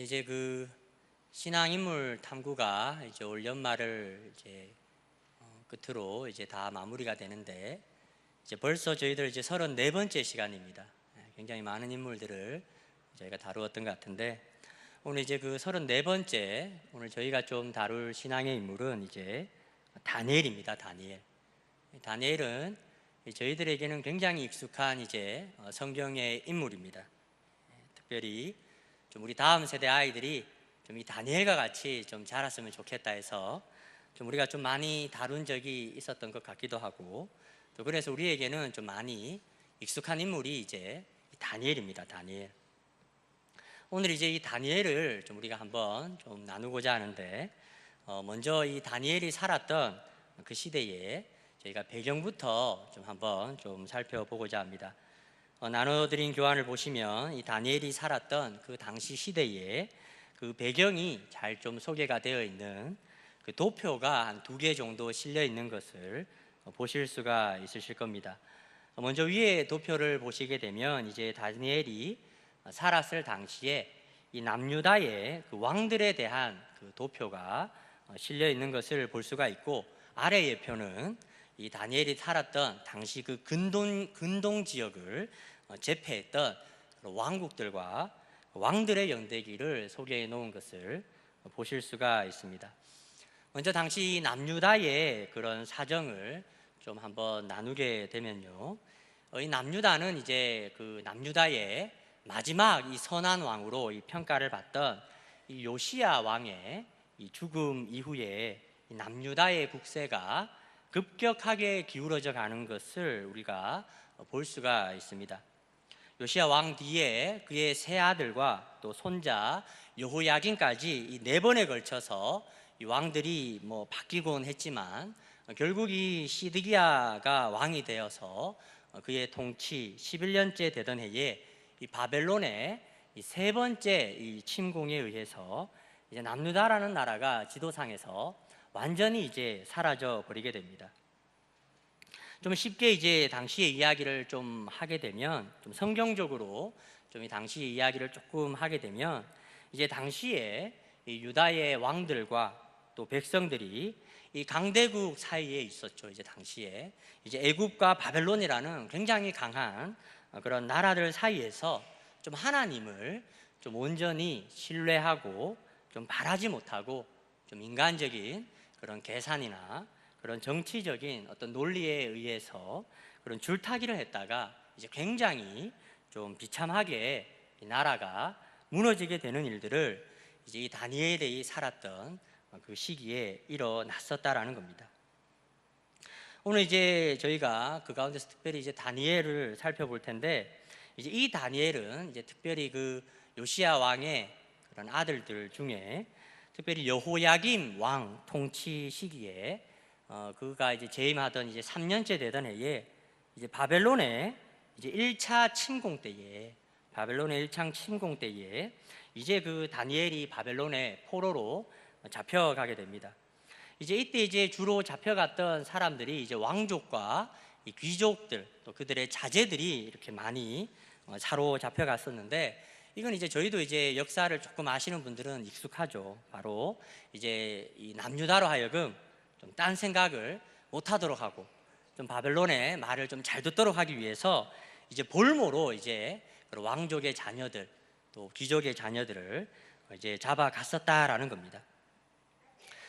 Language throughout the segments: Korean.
이제 그 신앙인물 탐구가 이제 올 연말을 이제 끝으로 이제 다 마무리가 되는데 이제 벌써 저희들 이제 34번째 시간입니다. 굉장히 많은 인물들을 저희가 다루었던 것 같은데 오늘 이제 그 34번째 오늘 저희가 좀 다룰 신앙의 인물은 이제 다니엘입니다. 다니엘은 저희들에게는 굉장히 익숙한 이제 성경의 인물입니다. 특별히 좀 우리 다음 세대 아이들이 좀 이 다니엘과 같이 좀 자랐으면 좋겠다 해서 좀 우리가 좀 많이 다룬 적이 있었던 것 같기도 하고, 또 그래서 우리에게는 좀 많이 익숙한 인물이 이제 다니엘입니다. 다니엘. 오늘 이제 이 다니엘을 좀 우리가 한번 좀 나누고자 하는데, 먼저 이 다니엘이 살았던 그 시대에 저희가 배경부터 좀 한번 좀 살펴보고자 합니다. 나눠드린 교환을 보시면 이 다니엘이 살았던 그 당시 시대에 그 배경이 잘 좀 소개가 되어 있는 그 도표가 한 2개 정도 실려 있는 것을 보실 수가 있으실 겁니다. 먼저 위에 도표를 보시게 되면 이제 다니엘이 살았을 당시에 이 남유다의 그 왕들에 대한 그 도표가 실려 있는 것을 볼 수가 있고, 아래의 표는 이 다니엘이 살았던 당시 그 근동 지역을 제패했던 왕국들과 왕들의 영대기를 소개해 놓은 것을 보실 수가 있습니다. 먼저 당시 남유다의 그런 사정을 좀 한번 나누게 되면요, 이 남유다는 이제 그 남유다의 마지막 이 선한 왕으로 이 평가를 받던 이 요시야 왕의 이 죽음 이후에 이 남유다의 국세가 급격하게 기울어져 가는 것을 우리가 볼 수가 있습니다. 요시야 왕 뒤에 그의 세 아들과 또 손자 여호야긴까지 이 4번에 걸쳐서 이 왕들이 뭐 바뀌곤 했지만 결국 이 시드기야가 왕이 되어서 그의 통치 11년째 되던 해에 이 바벨론의 이 3번째 이 침공에 의해서 이제 남유다라는 나라가 지도상에서 완전히 이제 사라져 버리게 됩니다. 좀 쉽게 이제 당시의 이야기를 좀 하게 되면, 좀 성경적으로 좀 이 당시 이야기를 조금 하게 되면, 이제 당시에 이 유다의 왕들과 또 백성들이 이 강대국 사이에 있었죠. 이제 당시에 이제 애굽과 바벨론이라는 굉장히 강한 그런 나라들 사이에서 좀 하나님을 좀 온전히 신뢰하고 좀 바라지 못하고 좀 인간적인 그런 계산이나 그런 정치적인 어떤 논리에 의해서 그런 줄타기를 했다가 이제 굉장히 좀 비참하게 이 나라가 무너지게 되는 일들을 이제 이 다니엘이 살았던 그 시기에 일어났었다라는 겁니다. 오늘 이제 저희가 그 가운데서 특별히 이제 다니엘을 살펴볼 텐데, 이제 이 다니엘은 이제 특별히 그 요시야 왕의 그런 아들들 중에 특별히 여호야김 왕 통치 시기에 그가 이제 재임하던 이제 3년째 되던 해에 이제 바벨론의 이제 1차 침공 때에 이제 그 다니엘이 바벨론의 포로로 잡혀가게 됩니다. 이제 이때 이제 주로 잡혀갔던 사람들이 이제 왕족과 이 귀족들 또 그들의 자제들이 이렇게 많이 사로잡혀갔었는데, 이건 이제 저희도 이제 역사를 조금 아시는 분들은 익숙하죠. 바로 이제 이 남유다로 하여금 좀 딴 생각을 못하도록 하고 좀 바벨론의 말을 좀 잘 듣도록 하기 위해서 이제 볼모로 이제 왕족의 자녀들 또 귀족의 자녀들을 이제 잡아갔었다라는 겁니다.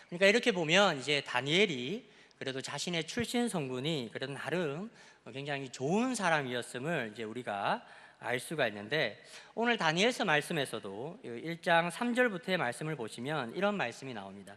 그러니까 이렇게 보면 이제 다니엘이 그래도 자신의 출신 성분이 그래도 나름 굉장히 좋은 사람이었음을 이제 우리가 알 수가 있는데, 오늘 다니엘서 말씀에서도 1장 3절부터의 말씀을 보시면 이런 말씀이 나옵니다.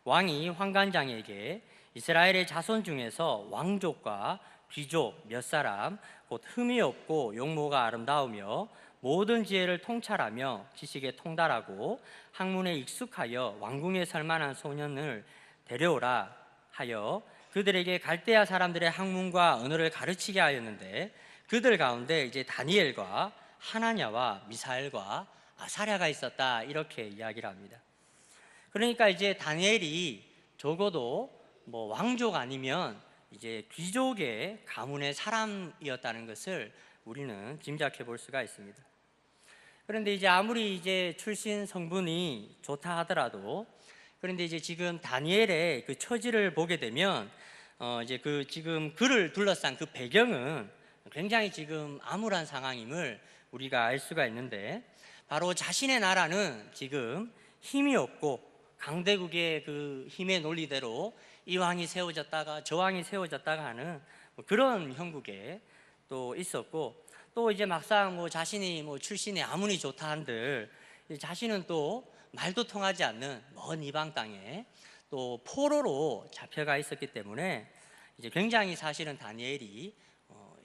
왕이 환관장에게 이스라엘의 자손 중에서 왕족과 귀족 몇 사람 곧 흠이 없고 용모가 아름다우며 모든 지혜를 통찰하며 지식에 통달하고 학문에 익숙하여 왕궁에 설 만한 소년을 데려오라 하여 그들에게 갈대아 사람들의 학문과 언어를 가르치게 하였는데, 그들 가운데 이제 다니엘과 하나냐와 미사엘과 아사랴가 있었다, 이렇게 이야기를 합니다. 그러니까 이제 다니엘이 적어도 뭐 왕족 아니면 이제 귀족의 가문의 사람이었다는 것을 우리는 짐작해 볼 수가 있습니다. 그런데 이제 아무리 이제 출신 성분이 좋다 하더라도, 그런데 이제 지금 다니엘의 그 처지를 보게 되면 이제 그 지금 그를 둘러싼 그 배경은 굉장히 지금 암울한 상황임을 우리가 알 수가 있는데, 바로 자신의 나라는 지금 힘이 없고 강대국의 그 힘의 논리대로 이 왕이 세워졌다가 저 왕이 세워졌다가 하는 그런 형국에 또 있었고, 또 이제 막상 자신이 출신이 아무리 좋다 한들 자신은 또 말도 통하지 않는 먼 이방 땅에 또 포로로 잡혀가 있었기 때문에 이제 굉장히 사실은 다니엘이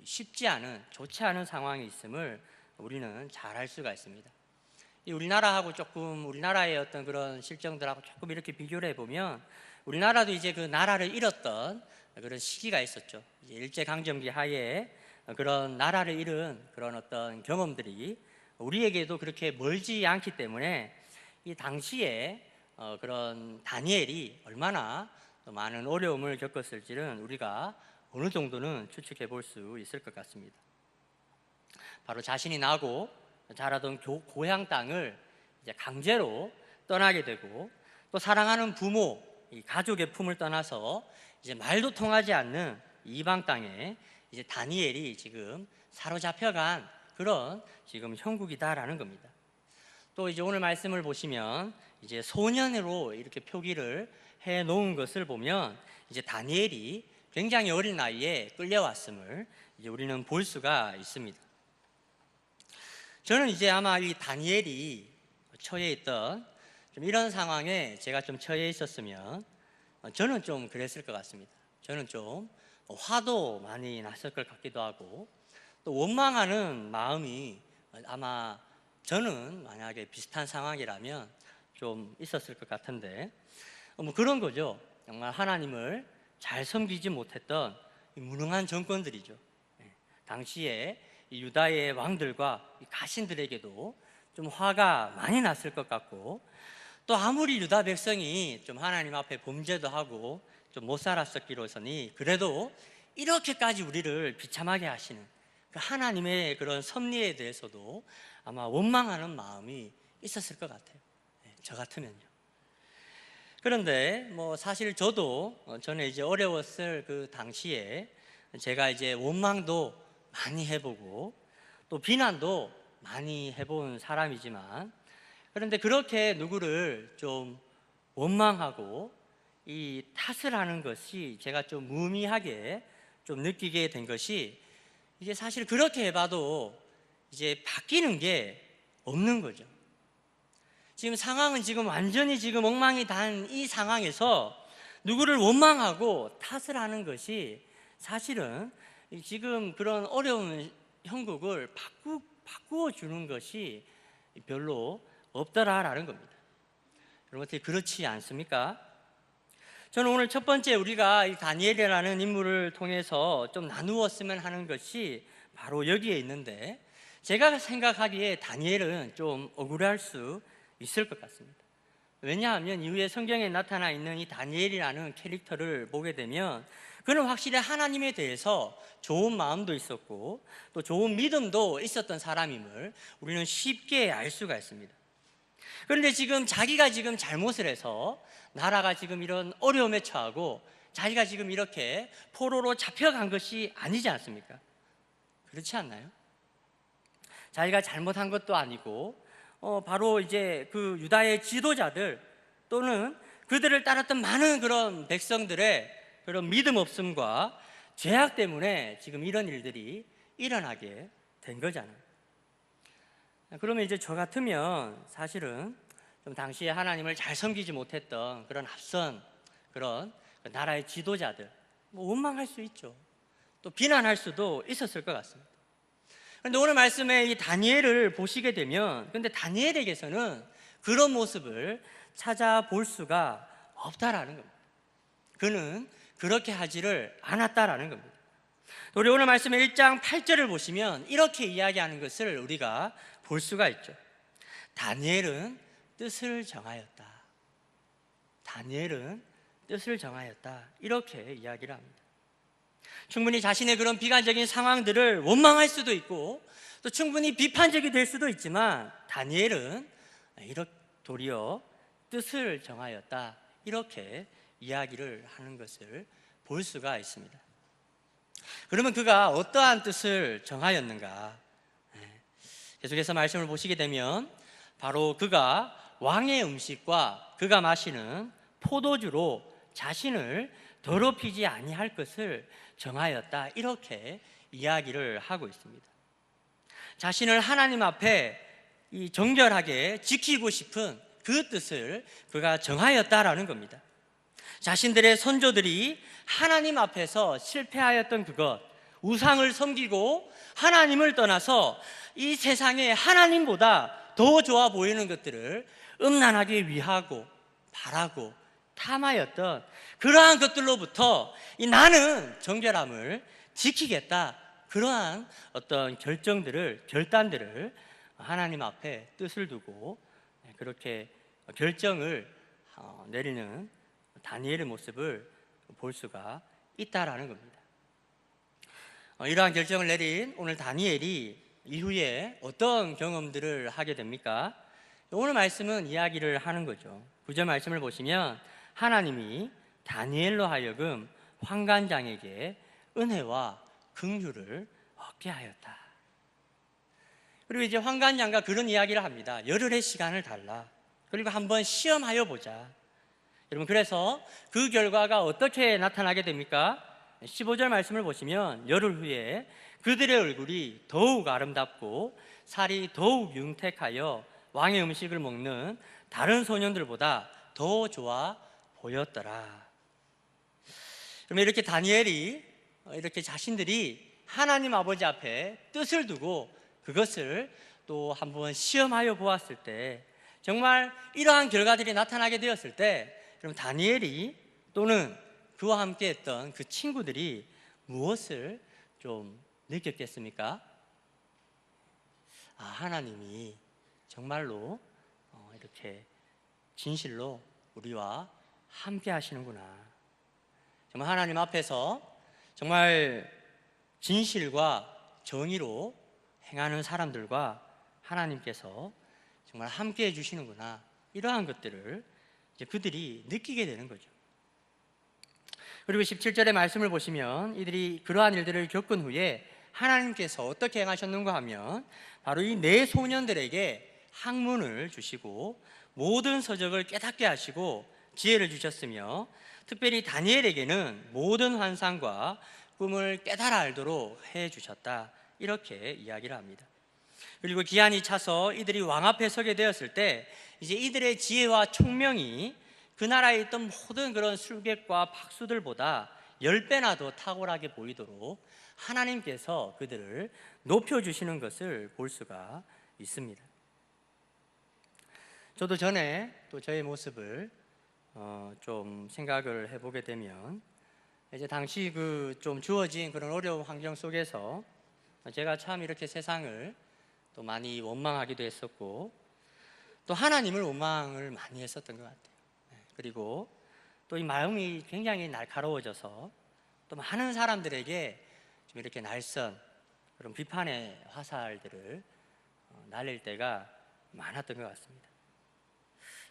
쉽지 않은, 좋지 않은 상황에 있음을 우리는 잘 알 수가 있습니다. 우리나라하고 조금, 우리나라의 어떤 그런 실정들하고 조금 이렇게 비교를 해보면, 우리나라도 이제 그 나라를 잃었던 그런 시기가 있었죠. 일제강점기 하에 그런 나라를 잃은 그런 어떤 경험들이 우리에게도 그렇게 멀지 않기 때문에 이 당시에 그런 다니엘이 얼마나 많은 어려움을 겪었을지는 우리가 어느 정도는 추측해 볼 수 있을 것 같습니다. 바로 자신이 나고 자라던 고향 땅을 이제 강제로 떠나게 되고, 또 사랑하는 부모, 이 가족의 품을 떠나서 이제 말도 통하지 않는 이방 땅에 이제 다니엘이 지금 사로잡혀간 그런 지금 형국이다라는 겁니다. 또 이제 오늘 말씀을 보시면 이제 소년으로 이렇게 표기를 해 놓은 것을 보면 이제 다니엘이 굉장히 어린 나이에 끌려왔음을 이제 우리는 볼 수가 있습니다. 저는 이제 아마 이 다니엘이 처해 있던 좀 이런 상황에 제가 좀 처해 있었으면 저는 좀 그랬을 것 같습니다. 저는 좀 화도 많이 났을 것 같기도 하고, 또 원망하는 마음이 아마 저는 만약에 비슷한 상황이라면 좀 있었을 것 같은데, 그런 거죠. 정말 하나님을 잘 섬기지 못했던 무능한 정권들이죠. 당시에 이 유다의 왕들과 가신들에게도 좀 화가 많이 났을 것 같고, 또 아무리 유다 백성이 좀 하나님 앞에 범죄도 하고 좀 못 살았었기로서니 그래도 이렇게까지 우리를 비참하게 하시는 그 하나님의 그런 섭리에 대해서도 아마 원망하는 마음이 있었을 것 같아요. 저 같으면요. 그런데 사실 저도 전에 이제 어려웠을 그 당시에 제가 이제 원망도 많이 해보고 또 비난도 많이 해본 사람이지만, 그런데 그렇게 누구를 좀 원망하고 이 탓을 하는 것이 제가 좀 무의미하게 좀 느끼게 된 것이, 이게 사실 그렇게 해봐도 이제 바뀌는 게 없는 거죠. 지금 상황은 지금 완전히 지금 엉망이 단 이 상황에서 누구를 원망하고 탓을 하는 것이 사실은 지금 그런 어려운 형국을 바꾸어 주는 것이 별로 없더라라는 겁니다. 여러분 어떻게 그렇지 않습니까? 저는 오늘 첫 번째 우리가 이 다니엘이라는 인물을 통해서 좀 나누었으면 하는 것이 바로 여기에 있는데, 제가 생각하기에 다니엘은 좀 억울할 수 있을 것 같습니다. 왜냐하면 이후에 성경에 나타나 있는 이 다니엘이라는 캐릭터를 보게 되면 그는 확실히 하나님에 대해서 좋은 마음도 있었고 또 좋은 믿음도 있었던 사람임을 우리는 쉽게 알 수가 있습니다. 그런데 지금 자기가 지금 잘못을 해서 나라가 지금 이런 어려움에 처하고 자기가 지금 이렇게 포로로 잡혀간 것이 아니지 않습니까? 그렇지 않나요? 자기가 잘못한 것도 아니고 바로 이제 그 유다의 지도자들 또는 그들을 따랐던 많은 그런 백성들의 그런 믿음 없음과 죄악 때문에 지금 이런 일들이 일어나게 된 거잖아요. 그러면 이제 저 같으면 사실은 좀 당시에 하나님을 잘 섬기지 못했던 그런 앞선 그런 나라의 지도자들 원망할 수 있죠. 또 비난할 수도 있었을 것 같습니다. 그런데 오늘 말씀에 이 다니엘을 보시게 되면, 근데 다니엘에게서는 그런 모습을 찾아볼 수가 없다라는 겁니다. 그는 그렇게 하지를 않았다라는 겁니다. 우리 오늘 말씀의 1장 8절을 보시면 이렇게 이야기하는 것을 우리가 볼 수가 있죠. 다니엘은 뜻을 정하였다. 다니엘은 뜻을 정하였다. 이렇게 이야기를 합니다. 충분히 자신의 그런 비관적인 상황들을 원망할 수도 있고 또 충분히 비판적이 될 수도 있지만 다니엘은 이렇게 도리어 뜻을 정하였다, 이렇게 이야기를 하는 것을 볼 수가 있습니다. 그러면 그가 어떠한 뜻을 정하였는가? 계속해서 말씀을 보시게 되면 바로 그가 왕의 음식과 그가 마시는 포도주로 자신을 더럽히지 아니할 것을 정하였다, 이렇게 이야기를 하고 있습니다. 자신을 하나님 앞에 이 정결하게 지키고 싶은 그 뜻을 그가 정하였다라는 겁니다. 자신들의 선조들이 하나님 앞에서 실패하였던 그것, 우상을 섬기고 하나님을 떠나서 이 세상에 하나님보다 더 좋아 보이는 것들을 음란하게 위하고 바라고 탐하였던 그러한 것들로부터 나는 정결함을 지키겠다, 그러한 어떤 결단들을 하나님 앞에 뜻을 두고 그렇게 결정을 내리는 다니엘의 모습을 볼 수가 있다라는 겁니다. 이러한 결정을 내린 오늘 다니엘이 이후에 어떤 경험들을 하게 됩니까? 오늘 말씀은 이야기를 하는 거죠. 9절 말씀을 보시면 하나님이 다니엘로 하여금 환관장에게 은혜와 긍휼을 얻게 하였다. 그리고 이제 환관장과 그런 이야기를 합니다. 열흘의 시간을 달라. 그리고 한번 시험하여 보자. 여러분, 그래서 그 결과가 어떻게 나타나게 됩니까? 15절 말씀을 보시면 열흘 후에 그들의 얼굴이 더욱 아름답고 살이 더욱 윤택하여 왕의 음식을 먹는 다른 소년들보다 더 좋아 보였더라. 그러면 이렇게 다니엘이 이렇게 자신들이 하나님 아버지 앞에 뜻을 두고 그것을 또 한번 시험하여 보았을 때 정말 이러한 결과들이 나타나게 되었을 때, 그럼 다니엘이 또는 그와 함께 했던 그 친구들이 무엇을 좀 느꼈겠습니까? 하나님이 정말로 이렇게 진실로 우리와 함께 하시는구나. 정말 하나님 앞에서 정말 진실과 정의로 행하는 사람들과 하나님께서 정말 함께 해주시는구나, 이러한 것들을 이제 그들이 느끼게 되는 거죠. 그리고 17절의 말씀을 보시면 이들이 그러한 일들을 겪은 후에 하나님께서 어떻게 행하셨는가 하면 바로 이 네 소년들에게 학문을 주시고 모든 서적을 깨닫게 하시고 지혜를 주셨으며 특별히 다니엘에게는 모든 환상과 꿈을 깨달아 알도록 해 주셨다, 이렇게 이야기를 합니다. 그리고 기한이 차서 이들이 왕 앞에 서게 되었을 때 이제 이들의 지혜와 총명이 그 나라에 있던 모든 그런 술객과 박수들보다 10배나 더 탁월하게 보이도록 하나님께서 그들을 높여주시는 것을 볼 수가 있습니다. 저도 전에 또 저의 모습을 좀 생각을 해보게 되면 이제 당시 그 좀 주어진 그런 어려운 환경 속에서 제가 참 이렇게 세상을 또 많이 원망하기도 했었고 또 하나님을 원망을 많이 했었던 것 같아요. 그리고 또 이 마음이 굉장히 날카로워져서 또 많은 사람들에게 좀 이렇게 날선 그런 비판의 화살들을 날릴 때가 많았던 것 같습니다.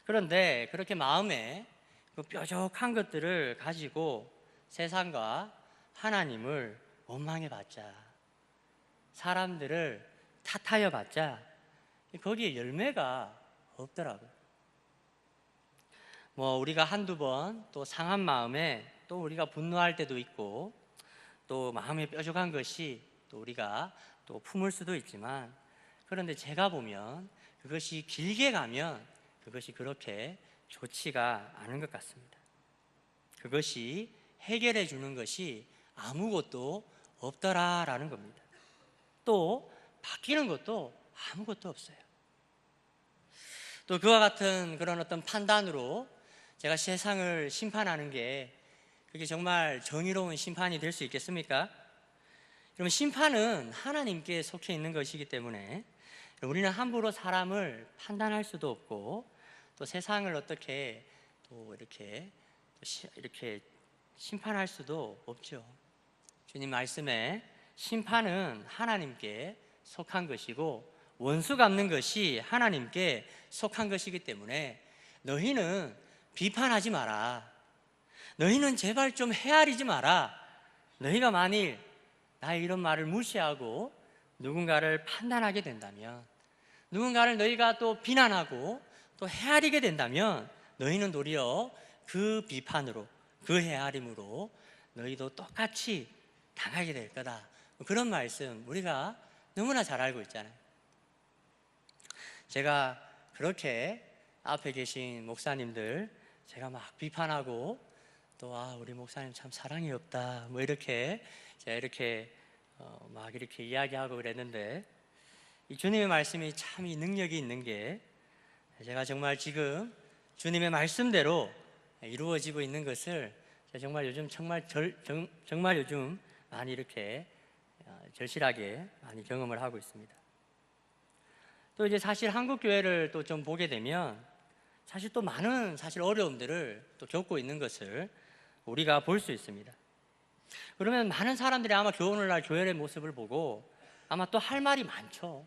그런데 그렇게 마음에 그 뾰족한 것들을 가지고 세상과 하나님을 원망해봤자, 사람들을 탓하여봤자 거기에 열매가 없더라고요. 우리가 한두 번 또 상한 마음에 또 우리가 분노할 때도 있고 또 마음에 뾰족한 것이 또 우리가 또 품을 수도 있지만, 그런데 제가 보면 그것이 길게 가면 그것이 그렇게 좋지가 않은 것 같습니다. 그것이 해결해 주는 것이 아무것도 없더라라는 겁니다. 또 바뀌는 것도 아무것도 없어요. 또 그와 같은 그런 어떤 판단으로 제가 세상을 심판하는 게 그게 정말 정의로운 심판이 될 수 있겠습니까? 그러면 심판은 하나님께 속해 있는 것이기 때문에 우리는 함부로 사람을 판단할 수도 없고 또 세상을 어떻게 또 이렇게 심판할 수도 없죠. 주님 말씀에 심판은 하나님께 속한 것이고 원수 갚는 것이 하나님께 속한 것이기 때문에 너희는 비판하지 마라. 너희는 제발 좀 헤아리지 마라. 너희가 만일 나의 이런 말을 무시하고 누군가를 판단하게 된다면, 누군가를 너희가 또 비난하고 또 헤아리게 된다면 너희는 도리어 그 비판으로, 그 헤아림으로 너희도 똑같이 당하게 될 거다. 그런 말씀 우리가 너무나 잘 알고 있잖아요. 제가 그렇게 앞에 계신 목사님들 제가 막 비판하고 또 우리 목사님 참 사랑이 없다 뭐 이렇게 제가 이렇게 막 이렇게 이야기하고 그랬는데, 이 주님의 말씀이 참 이 능력이 있는 게 제가 정말 지금 주님의 말씀대로 이루어지고 있는 것을 제가 정말 요즘 정말 요즘 많이 이렇게 절실하게 많이 경험을 하고 있습니다. 또 이제 사실 한국 교회를 또 좀 보게 되면 사실 또 많은 어려움들을 또 겪고 있는 것을 우리가 볼 수 있습니다. 그러면 많은 사람들이 아마 오늘날 교회의 모습을 보고 아마 또 할 말이 많죠.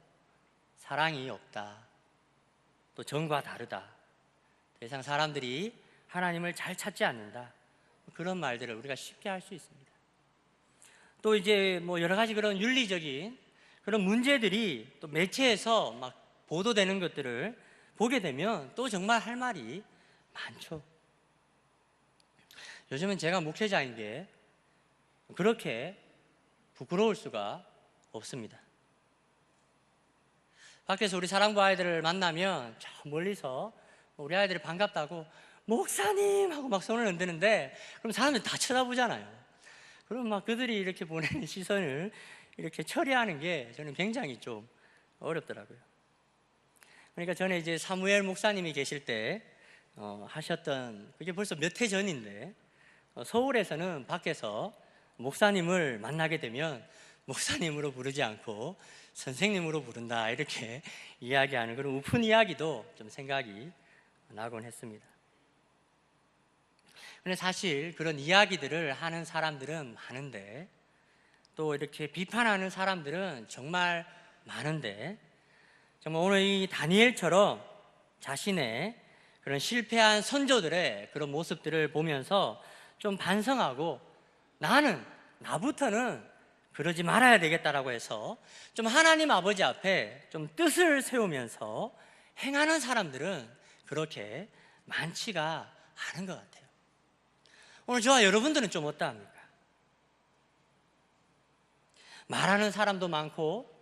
사랑이 없다. 또 정과 다르다. 더 이상 사람들이 하나님을 잘 찾지 않는다. 그런 말들을 우리가 쉽게 할 수 있습니다. 또 이제 뭐 여러 가지 그런 윤리적인 그런 문제들이 또 매체에서 막 보도되는 것들을 보게 되면 또 정말 할 말이 많죠. 요즘은 제가 목회자인 게 그렇게 부끄러울 수가 없습니다. 밖에서 우리 사랑부 아이들을 만나면 저 멀리서 우리 아이들이 반갑다고 목사님 하고 막 손을 흔드는데 그럼 사람들이 다 쳐다보잖아요. 그럼 막 그들이 이렇게 보내는 시선을 이렇게 처리하는 게 저는 굉장히 좀 어렵더라고요. 그러니까 전에 이제 사무엘 목사님이 계실 때 하셨던, 그게 벌써 몇 해 전인데, 서울에서는 밖에서 목사님을 만나게 되면 목사님으로 부르지 않고 선생님으로 부른다 이렇게 이야기하는 그런 우픈 이야기도 좀 생각이 나곤 했습니다. 근데 사실 그런 이야기들을 하는 사람들은 많은데, 또 이렇게 비판하는 사람들은 정말 많은데, 정말 오늘 이 다니엘처럼 자신의 그런 실패한 선조들의 그런 모습들을 보면서 좀 반성하고 나부터는 그러지 말아야 되겠다라고 해서 좀 하나님 아버지 앞에 좀 뜻을 세우면서 행하는 사람들은 그렇게 많지가 않은 것 같아요. 오늘 저와 여러분들은 좀 어떠합니까? 말하는 사람도 많고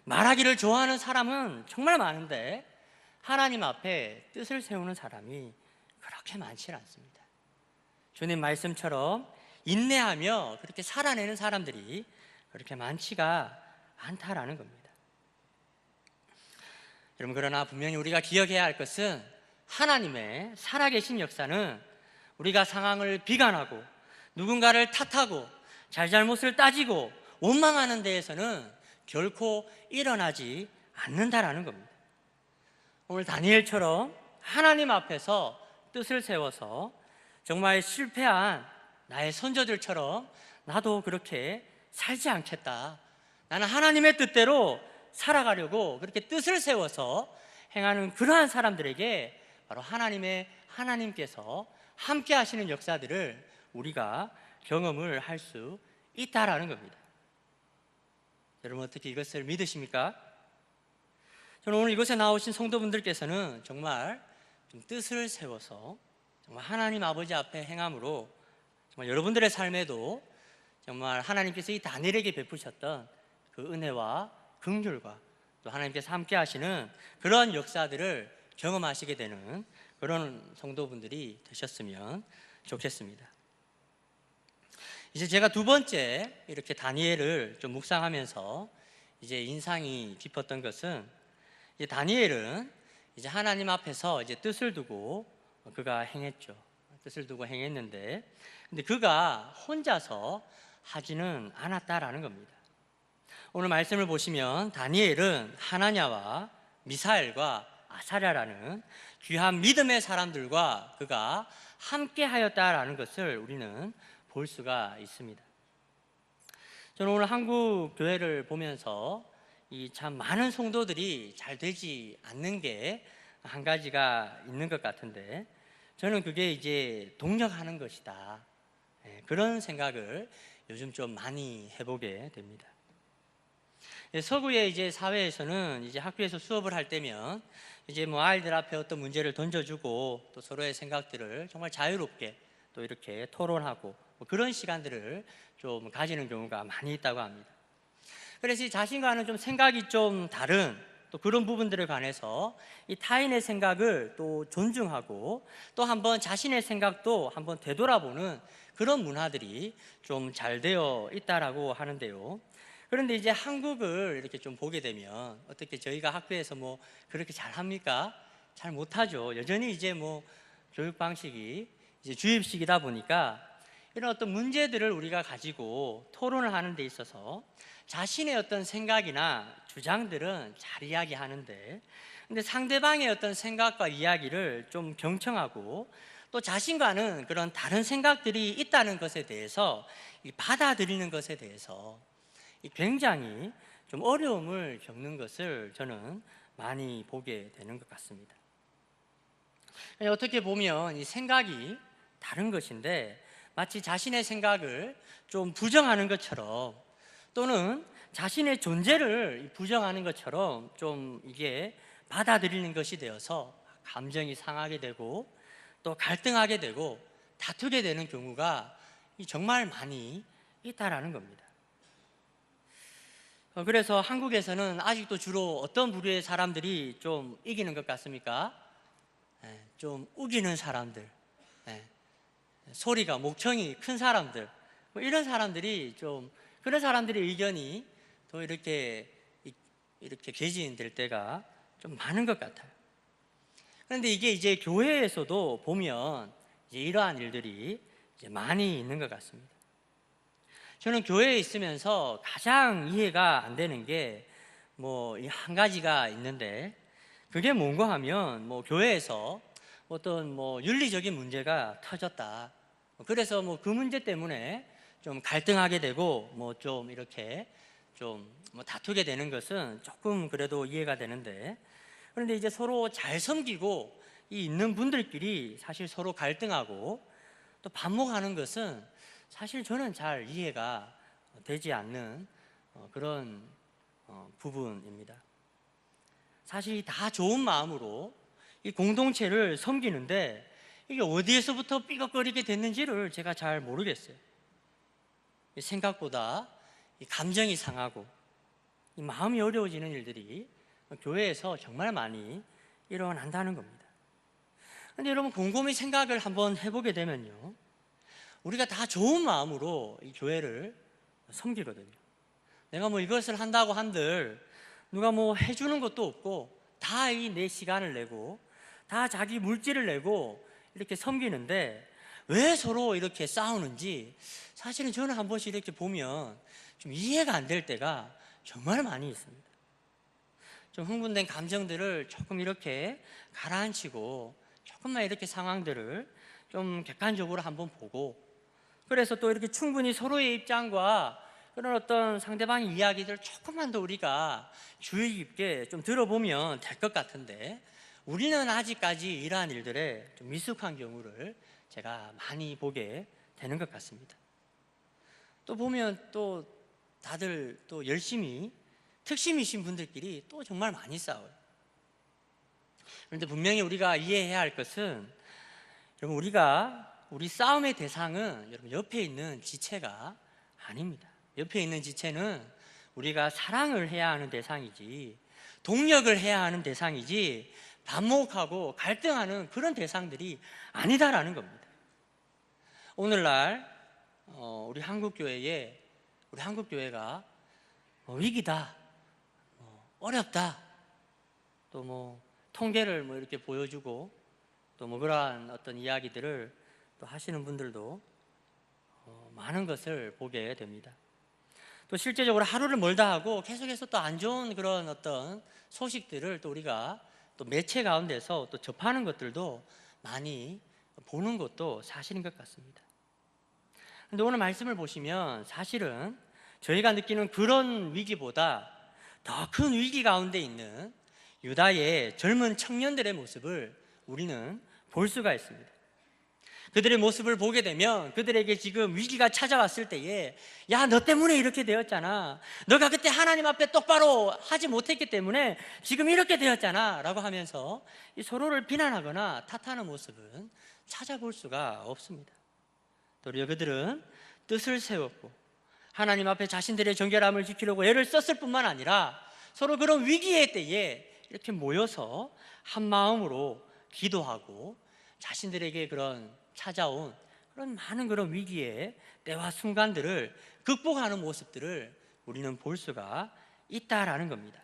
말하기를 좋아하는 사람은 정말 많은데 하나님 앞에 뜻을 세우는 사람이 그렇게 많지 않습니다. 주님 말씀처럼 인내하며 그렇게 살아내는 사람들이 그렇게 많지가 않다라는 겁니다. 여러분, 그러나 분명히 우리가 기억해야 할 것은 하나님의 살아계신 역사는 우리가 상황을 비관하고 누군가를 탓하고 잘잘못을 따지고 원망하는 데에서는 결코 일어나지 않는다라는 겁니다. 오늘 다니엘처럼 하나님 앞에서 뜻을 세워서 정말 실패한 나의 선조들처럼 나도 그렇게 살지 않겠다, 나는 하나님의 뜻대로 살아가려고 그렇게 뜻을 세워서 행하는 그러한 사람들에게 바로 하나님께서 함께 하시는 역사들을 우리가 경험을 할 수 있다라는 겁니다. 여러분, 어떻게 이것을 믿으십니까? 저는 오늘 이곳에 나오신 성도분들께서는 정말 좀 뜻을 세워서 정말 하나님 아버지 앞에 행함으로 정말 여러분들의 삶에도 정말 하나님께서 이 다니엘에게 베푸셨던 그 은혜와 긍휼과 또 하나님께서 함께 하시는 그런 역사들을 경험하시게 되는 그런 성도분들이 되셨으면 좋겠습니다. 이제 제가 두 번째 이렇게 다니엘을 좀 묵상하면서 이제 인상이 깊었던 것은, 이제 다니엘은 이제 하나님 앞에서 이제 뜻을 두고 그가 행했죠. 뜻을 두고 행했는데, 근데 그가 혼자서 하지는 않았다라는 겁니다. 오늘 말씀을 보시면 다니엘은 하나냐와 미사엘과 아사랴라는 귀한 믿음의 사람들과 그가 함께 하였다라는 것을 우리는 볼 수가 있습니다. 저는 오늘 한국 교회를 보면서 이 참 많은 성도들이 잘 되지 않는 게 한 가지가 있는 것 같은데, 저는 그게 이제 동력하는 것이다. 그런 생각을 요즘 좀 많이 해보게 됩니다. 서구의 이제 사회에서는 이제 학교에서 수업을 할 때면 이제 뭐 아이들 앞에 어떤 문제를 던져주고 또 서로의 생각들을 정말 자유롭게 또 이렇게 토론하고 뭐 그런 시간들을 좀 가지는 경우가 많이 있다고 합니다. 그래서 이 자신과는 좀 생각이 좀 다른 또 그런 부분들에 관해서 이 타인의 생각을 또 존중하고 또 한번 자신의 생각도 한번 되돌아보는 그런 문화들이 좀 잘 되어 있다라고 하는데요. 그런데 이제 한국을 이렇게 좀 보게 되면 어떻게 저희가 학교에서 뭐 그렇게 잘 합니까? 잘 못하죠. 여전히 이제 뭐 교육 방식이 이제 주입식이다 보니까 이런 어떤 문제들을 우리가 가지고 토론을 하는 데 있어서 자신의 어떤 생각이나 주장들은 잘 이야기하는데, 근데 상대방의 어떤 생각과 이야기를 좀 경청하고 또 자신과는 그런 다른 생각들이 있다는 것에 대해서 받아들이는 것에 대해서 굉장히 좀 어려움을 겪는 것을 저는 많이 보게 되는 것 같습니다. 어떻게 보면 이 생각이 다른 것인데 마치 자신의 생각을 좀 부정하는 것처럼 또는 자신의 존재를 부정하는 것처럼 좀 이게 받아들이는 것이 되어서 감정이 상하게 되고 또 갈등하게 되고 다투게 되는 경우가 정말 많이 있다라는 겁니다. 그래서 한국에서는 아직도 주로 어떤 부류의 사람들이 좀 이기는 것 같습니까? 좀 우기는 사람들, 소리가 목청이 큰 사람들, 뭐 이런 사람들이 좀 그런 사람들의 의견이 더 이렇게 개진될 때가 좀 많은 것 같아요. 그런데 이게 이제 교회에서도 보면 이제 이러한 일들이 이제 많이 있는 것 같습니다. 저는 교회에 있으면서 가장 이해가 안 되는 게 뭐 한 가지가 있는데, 그게 뭔가 하면 뭐 교회에서 어떤 뭐 윤리적인 문제가 터졌다. 그래서 뭐 그 문제 때문에 좀 갈등하게 되고 뭐 좀 이렇게 좀 뭐 다투게 되는 것은 조금 그래도 이해가 되는데, 그런데 이제 서로 잘 섬기고 이 있는 분들끼리 사실 서로 갈등하고 또 반목하는 것은 사실 저는 잘 이해가 되지 않는 그런 부분입니다. 사실 다 좋은 마음으로 이 공동체를 섬기는데 이게 어디에서부터 삐걱거리게 됐는지를 제가 잘 모르겠어요. 생각보다 이 감정이 상하고 이 마음이 어려워지는 일들이 교회에서 정말 많이 일어난다는 겁니다. 그런데 여러분 곰곰이 생각을 한번 해보게 되면요, 우리가 다 좋은 마음으로 이 교회를 섬기거든요. 내가 뭐 이것을 한다고 한들 누가 뭐 해주는 것도 없고 다 이 내 시간을 내고 다 자기 물질을 내고 이렇게 섬기는데 왜 서로 이렇게 싸우는지 사실은 저는 한 번씩 이렇게 보면 좀 이해가 안 될 때가 정말 많이 있습니다. 좀 흥분된 감정들을 조금 이렇게 가라앉히고 조금만 이렇게 상황들을 좀 객관적으로 한번 보고, 그래서 또 이렇게 충분히 서로의 입장과 그런 어떤 상대방의 이야기들 조금만 더 우리가 주의 깊게 좀 들어보면 될 것 같은데, 우리는 아직까지 이러한 일들에 좀 미숙한 경우를 제가 많이 보게 되는 것 같습니다. 또 보면 또 다들 또 열심히 특심이신 분들끼리 또 정말 많이 싸워요. 그런데 분명히 우리가 이해해야 할 것은, 여러분 우리 싸움의 대상은 여러분 옆에 있는 지체가 아닙니다. 옆에 있는 지체는 우리가 사랑을 해야 하는 대상이지, 동력을 해야 하는 대상이지, 반목하고 갈등하는 그런 대상들이 아니다라는 겁니다. 오늘날 우리 한국교회가 위기다, 어렵다, 또 뭐 통계를 뭐 이렇게 보여주고 또 뭐 그러한 어떤 이야기들을 또 하시는 분들도 많은 것을 보게 됩니다. 또 실제적으로 하루를 멀다 하고 계속해서 또 안 좋은 그런 어떤 소식들을 또 우리가 또 매체 가운데서 또 접하는 것들도 많이 보는 것도 사실인 것 같습니다. 그런데 오늘 말씀을 보시면 사실은 저희가 느끼는 그런 위기보다 더 큰 위기 가운데 있는 유다의 젊은 청년들의 모습을 우리는 볼 수가 있습니다. 그들의 모습을 보게 되면 그들에게 지금 위기가 찾아왔을 때에 야, 너 때문에 이렇게 되었잖아. 너가 그때 하나님 앞에 똑바로 하지 못했기 때문에 지금 이렇게 되었잖아 라고 하면서 이 서로를 비난하거나 탓하는 모습은 찾아볼 수가 없습니다. 도리어 그들은 뜻을 세웠고 하나님 앞에 자신들의 정결함을 지키려고 애를 썼을 뿐만 아니라 서로 그런 위기의 때에 이렇게 모여서 한 마음으로 기도하고 자신들에게 그런 찾아온 그런 많은 그런 위기의 때와 순간들을 극복하는 모습들을 우리는 볼 수가 있다라는 겁니다.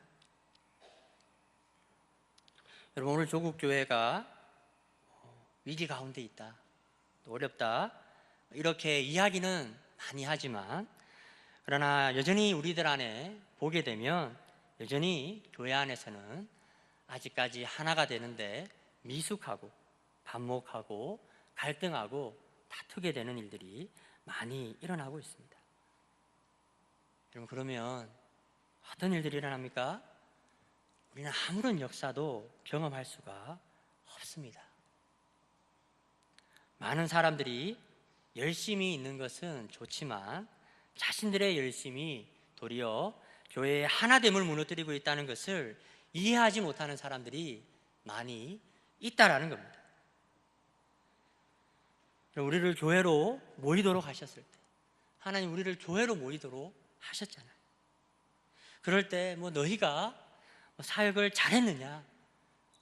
여러분, 오늘 조국교회가 위기 가운데 있다, 또 어렵다, 이렇게 이야기는 많이 하지만 그러나 여전히 우리들 안에 보게 되면 여전히 교회 안에서는 아직까지 하나가 되는데 미숙하고 반목하고 갈등하고 다투게 되는 일들이 많이 일어나고 있습니다. 여러분, 그러면 어떤 일들이 일어납니까? 우리는 아무런 역사도 경험할 수가 없습니다. 많은 사람들이 열심히 있는 것은 좋지만 자신들의 열심이 도리어 교회의 하나됨을 무너뜨리고 있다는 것을 이해하지 못하는 사람들이 많이 있다라는 겁니다. 우리를 교회로 모이도록 하셨을 때, 하나님 우리를 교회로 모이도록 하셨잖아요. 그럴 때 너희가 사역을 잘했느냐,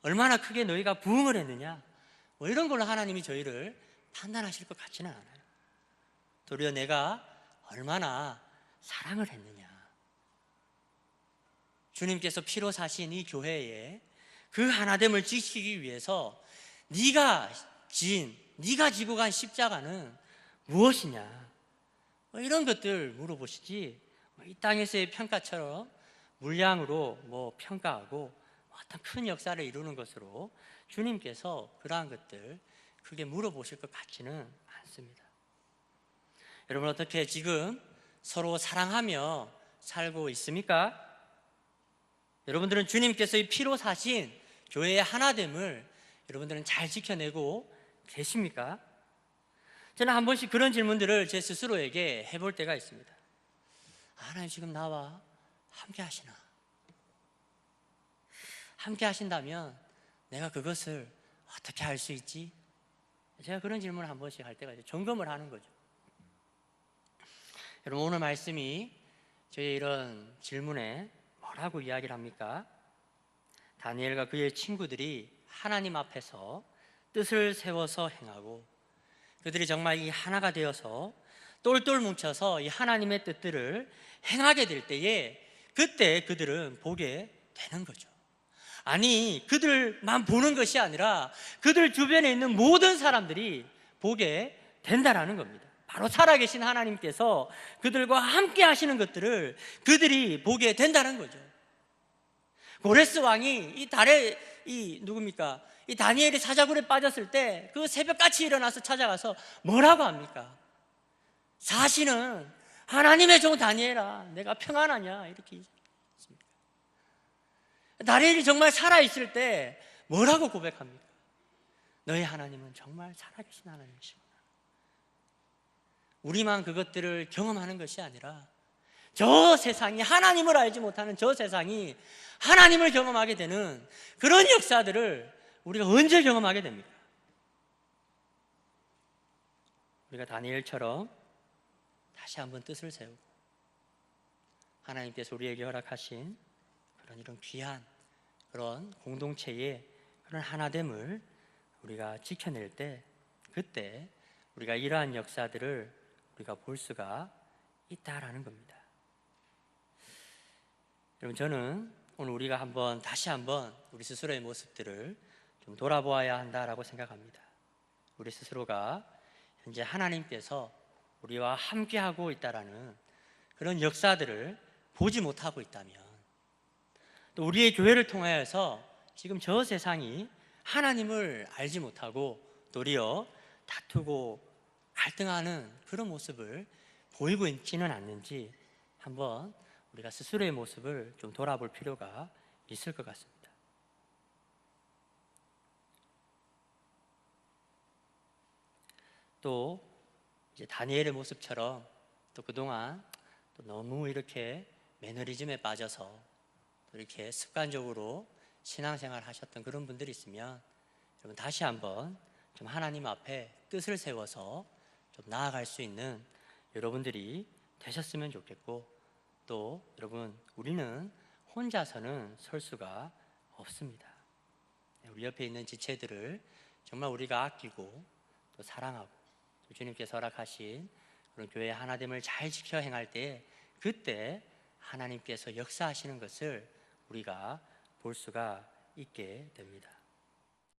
얼마나 크게 너희가 부흥을 했느냐, 이런 걸로 하나님이 저희를 판단하실 것 같지는 않아요. 도리어 내가 얼마나 사랑을 했느냐, 주님께서 피로 사신 이 교회에 그 하나됨을 지키기 위해서 네가 지고 간 십자가는 무엇이냐, 이런 것들 물어보시지 이 땅에서의 평가처럼 물량으로 평가하고 어떤 큰 역사를 이루는 것으로 주님께서 그러한 것들 크게 물어보실 것 같지는 않습니다. 여러분, 어떻게 지금 서로 사랑하며 살고 있습니까? 여러분들은 주님께서 이 피로 사신 교회의 하나됨을 여러분들은 잘 지켜내고 계십니까? 저는 한 번씩 그런 질문들을 제 스스로에게 해볼 때가 있습니다. 하나님 지금 나와 함께 하시나? 함께 하신다면 내가 그것을 어떻게 할 수 있지? 제가 그런 질문을 한 번씩 할 때가 있어요. 점검을 하는 거죠. 여러분, 오늘 말씀이 저의 이런 질문에 뭐라고 이야기를 합니까? 다니엘과 그의 친구들이 하나님 앞에서 뜻을 세워서 행하고 그들이 정말 이 하나가 되어서 똘똘 뭉쳐서 이 하나님의 뜻들을 행하게 될 때에 그때 그들은 보게 되는 거죠. 아니, 그들만 보는 것이 아니라 그들 주변에 있는 모든 사람들이 보게 된다라는 겁니다. 바로 살아계신 하나님께서 그들과 함께 하시는 것들을 그들이 보게 된다는 거죠. 고레스 왕이 이 달에 누굽니까? 이 다니엘이 사자굴에 빠졌을 때 그 새벽같이 일어나서 찾아가서 뭐라고 합니까? 사실은 하나님의 종 다니엘아, 내가 평안하냐, 이렇게 했습니다. 다니엘이 정말 살아있을 때 뭐라고 고백합니까? 너희 하나님은 정말 살아계신 하나님이시구나. 우리만 그것들을 경험하는 것이 아니라 저 세상이, 하나님을 알지 못하는 저 세상이 하나님을 경험하게 되는 그런 역사들을 우리가 언제 경험하게 됩니까? 우리가 다니엘처럼 다시 한번 뜻을 세우고 하나님께서 우리에게 허락하신 그런 이런 귀한 그런 공동체의 그런 하나됨을 우리가 지켜낼 때, 그때 우리가 이러한 역사들을 우리가 볼 수가 있다라는 겁니다. 여러분, 저는 오늘 우리가 다시 한번 우리 스스로의 모습들을 좀 돌아보아야 한다라고 생각합니다. 우리 스스로가 현재 하나님께서 우리와 함께하고 있다라는 그런 역사들을 보지 못하고 있다면, 또 우리의 교회를 통하여서 지금 저 세상이 하나님을 알지 못하고 도리어 다투고 갈등하는 그런 모습을 보이고 있지는 않는지 한번 우리가 스스로의 모습을 좀 돌아볼 필요가 있을 것 같습니다. 또 이제 다니엘의 모습처럼 또 그동안 또 너무 이렇게 매너리즘에 빠져서 또 이렇게 습관적으로 신앙생활 하셨던 그런 분들이 있으면 여러분 다시 한번 좀 하나님 앞에 뜻을 세워서 좀 나아갈 수 있는 여러분들이 되셨으면 좋겠고, 또 여러분 우리는 혼자서는 설 수가 없습니다. 우리 옆에 있는 지체들을 정말 우리가 아끼고 또 사랑하고 또 주님께서 허락하신 그런 교회의 하나됨을 잘 지켜 행할 때 그때 하나님께서 역사하시는 것을 우리가 볼 수가 있게 됩니다.